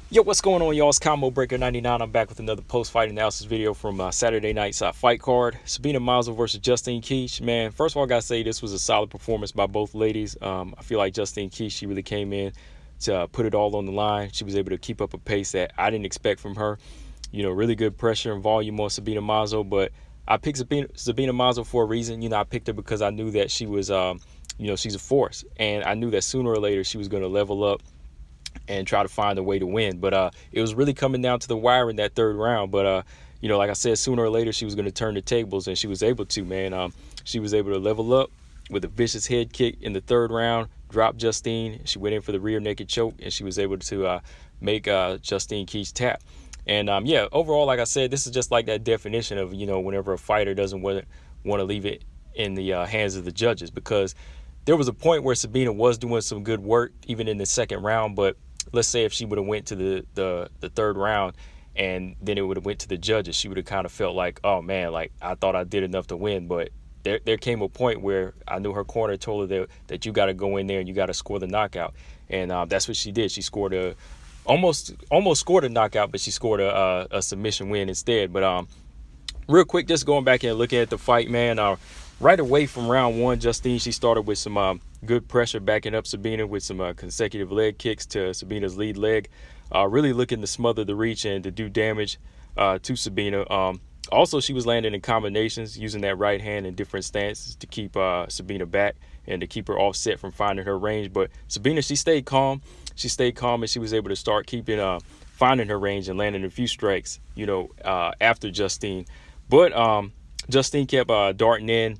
Yo, what's going on, y'all? It's Combo Breaker 99. I'm back with another post-fight analysis video from Saturday night's fight card. Sabina Mazo versus Justine Kish. Man, first of all, I gotta say this was a solid performance by both ladies. I feel like Justine Kish, she really came in to put it all on the line. She was able to keep up a pace that I didn't expect from her. Really good pressure and volume on Sabina Mazo, but I picked Sabina Mazo for a reason. I picked her because I knew that she was, she's a force, and I knew that sooner or later she was going to level up and try to find a way to win. But it was really coming down to the wire in that third round. But like I said, sooner or later she was going to turn the tables, and she was able to, man. She was able to level up with a vicious head kick in the third round, drop Justine. She went in for the rear naked choke, and she was able to make Justine Kish tap. And yeah, overall, like I said, this is just like that definition of, whenever a fighter doesn't want to leave it in the hands of the judges, because there was a point where Sabina was doing some good work even in the second round. But let's say if she would have went to the third round and then it would have went to the judges, she would have kind of felt like, oh man, like I thought I did enough to win. But there came a point where I knew her corner told her that you got to go in there and you got to score the knockout. And that's what she did. She scored almost scored a knockout, but she scored a submission win instead. But real quick, just going back and looking at the fight, man. Right away from round one, Justine, she started with some good pressure, backing up Sabina with some consecutive leg kicks to Sabina's lead leg, really looking to smother the reach and to do damage to Sabina. Also, she was landing in combinations, using that right hand in different stances to keep Sabina back and to keep her offset from finding her range. But Sabina, she stayed calm. She stayed calm, and she was able to start finding her range and landing a few strikes, after Justine. But Justine kept darting in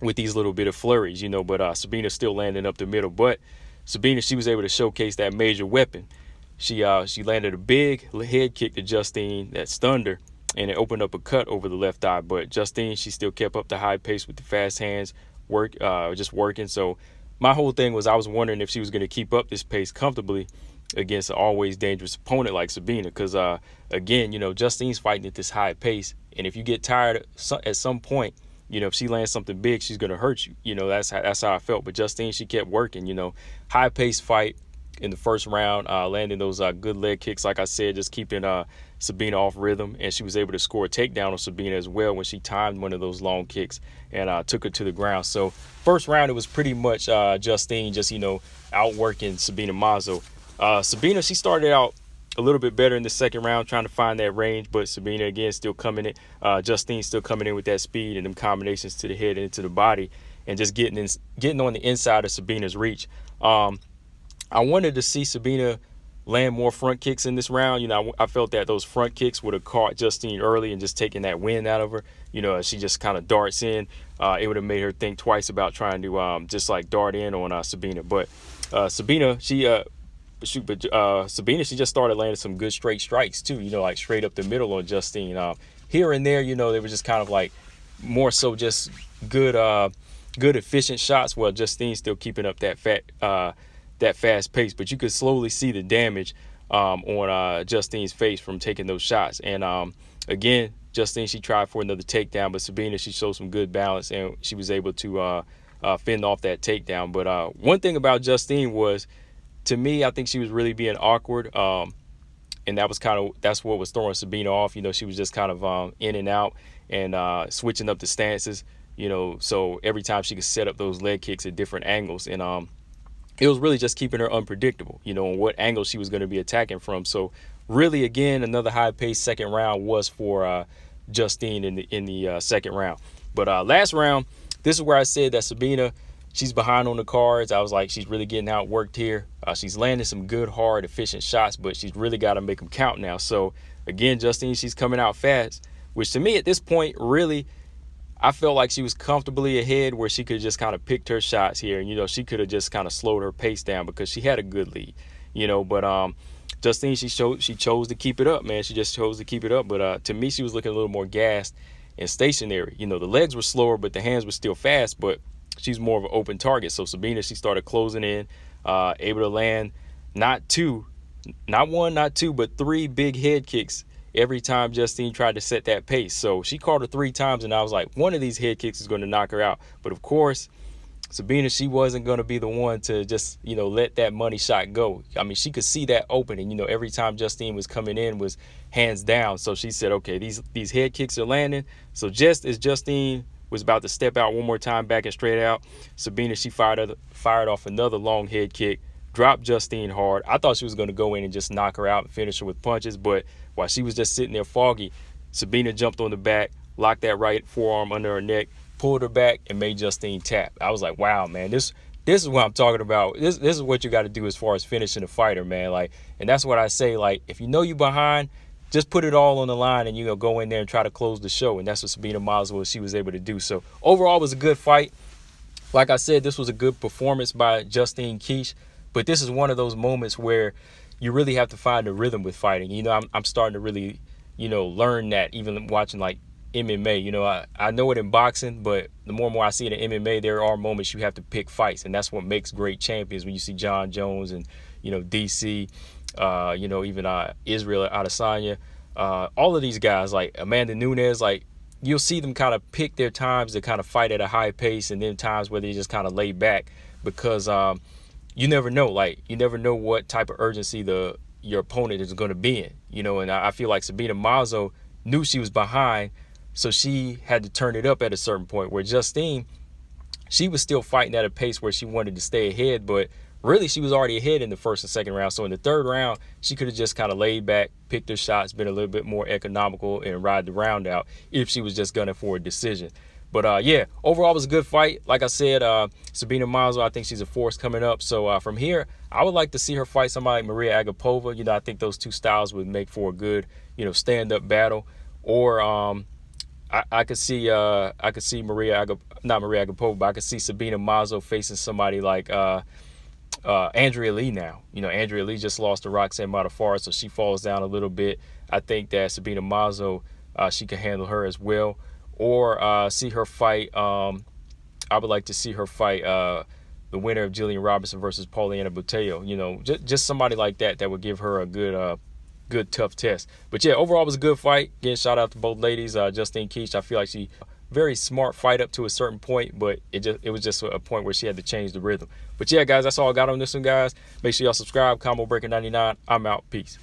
with these little bit of flurries, but Sabina still landing up the middle. But Sabina, she was able to showcase that major weapon. She landed a big head kick to Justine that stunned her, and it opened up a cut over the left eye. But Justine, she still kept up the high pace with the fast hands, just working. So my whole thing was I was wondering if she was going to keep up this pace comfortably against an always dangerous opponent like Sabina, because again, Justine's fighting at this high pace, and if you get tired at some point, if she lands something big, she's going to hurt you. That's how I felt. But Justine, she kept working, high pace fight in the first round, landing those good leg kicks, like I said, just keeping Sabina off rhythm. And she was able to score a takedown on Sabina as well when she timed one of those long kicks and took her to the ground. So first round, it was pretty much Justine just, outworking Sabina Mazo. Sabina, she started out a little bit better in the second round, trying to find that range, but Sabina, again, still coming in. Justine still coming in with that speed and them combinations to the head and into the body, and just getting on the inside of Sabina's reach. I wanted to see Sabina land more front kicks in this round. I felt that those front kicks would have caught Justine early and just taken that wind out of her. As she just kind of darts in, it would have made her think twice about trying to just like dart in on Sabina. But Sabina, Sabina, she just started landing some good straight strikes too, like straight up the middle on Justine. Here and there, they were just kind of like more so just good efficient shots, while Justine still keeping up that fast pace. But you could slowly see the damage on Justine's face from taking those shots. And again, Justine, she tried for another takedown, but Sabina, she showed some good balance, and she was able to fend off that takedown. But one thing about Justine was, to me, I think she was really being awkward, and that's what was throwing Sabina off. She was just kind of in and out and switching up the stances. So every time she could set up those leg kicks at different angles, and it was really just keeping her unpredictable, on what angle she was going to be attacking from. So really, again, another high-paced second round was for Justine in the second round. But last round, this is where I said that Sabina, she's behind on the cards. I was like, she's really getting outworked here. She's landing some good, hard, efficient shots, but she's really got to make them count now. So, again, Justine, she's coming out fast, which to me at this point, really, I felt like she was comfortably ahead where she could just kind of picked her shots here. And, she could have just kind of slowed her pace down because she had a good lead, But Justine, she chose to keep it up, man. She just chose to keep it up. But to me, she was looking a little more gassed and stationary. The legs were slower, but the hands were still fast, but she's more of an open target. So Sabina, she started closing in, able to land not one, not two, but three big head kicks every time Justine tried to set that pace. So she caught her 3 times, and I was like, one of these head kicks is going to knock her out. But of course, Sabina, she wasn't going to be the one to just, let that money shot go. I mean, she could see that opening. Every time Justine was coming in was hands down. So she said, okay, these head kicks are landing. So just as Justine was about to step out one more time, back and straight out, Sabina, she fired off another long head kick, dropped Justine hard. I thought she was going to go in and just knock her out and finish her with punches. But while she was just sitting there foggy, Sabina jumped on the back, locked that right forearm under her neck, pulled her back, and made Justine tap. I was like, wow, man, this is what I'm talking about. This is what you got to do as far as finishing a fighter, man. Like, and that's what I say. Like, if you know you behind, just put it all on the line and go in there and try to close the show. And that's what Sabina Mazo, she was able to do. So overall, it was a good fight. Like I said, this was a good performance by Justine Kish. But this is one of those moments where you really have to find a rhythm with fighting. I'm starting to really, learn that, even watching like MMA. I know it in boxing, but the more and more I see it in MMA, there are moments you have to pick fights, and that's what makes great champions. When you see John Jones and DC, even Israel Adesanya, all of these guys like Amanda Nunes, like you'll see them kind of pick their times to kind of fight at a high pace, and then times where they just kind of lay back because you never know. Like you never know what type of urgency your opponent is going to be in. And I feel like Sabina Mazo knew she was behind, so she had to turn it up at a certain point, where Justine, she was still fighting at a pace where she wanted to stay ahead, but really she was already ahead in the first and second round. So in the third round, she could have just kind of laid back, picked her shots, been a little bit more economical, and ride the round out if she was just gunning for a decision. But yeah, overall it was a good fight. Like I said, Sabina Mazo, I think she's a force coming up. So from here, I would like to see her fight somebody like Maria Agapova. I think those two styles would make for a good, stand-up battle. Or I could see not Maria Agapova, but I could see Sabina Mazo facing somebody like Andrea Lee now. Andrea Lee just lost to Roxanne Modafferi, so she falls down a little bit. I think that Sabina Mazo, she can handle her as well. Or see her fight. I would like to see her fight the winner of Jillian Robinson versus Pauliana Botello. Just somebody like that would give her a good tough test. But yeah, overall it was a good fight. Again, shout out to both ladies. Justine Kish, I feel like she very smart fight up to a certain point, but it was just a point where she had to change the rhythm. But yeah, guys, that's all I got on this one, guys. Make sure y'all subscribe. Combo Breaker 99. I'm out. Peace.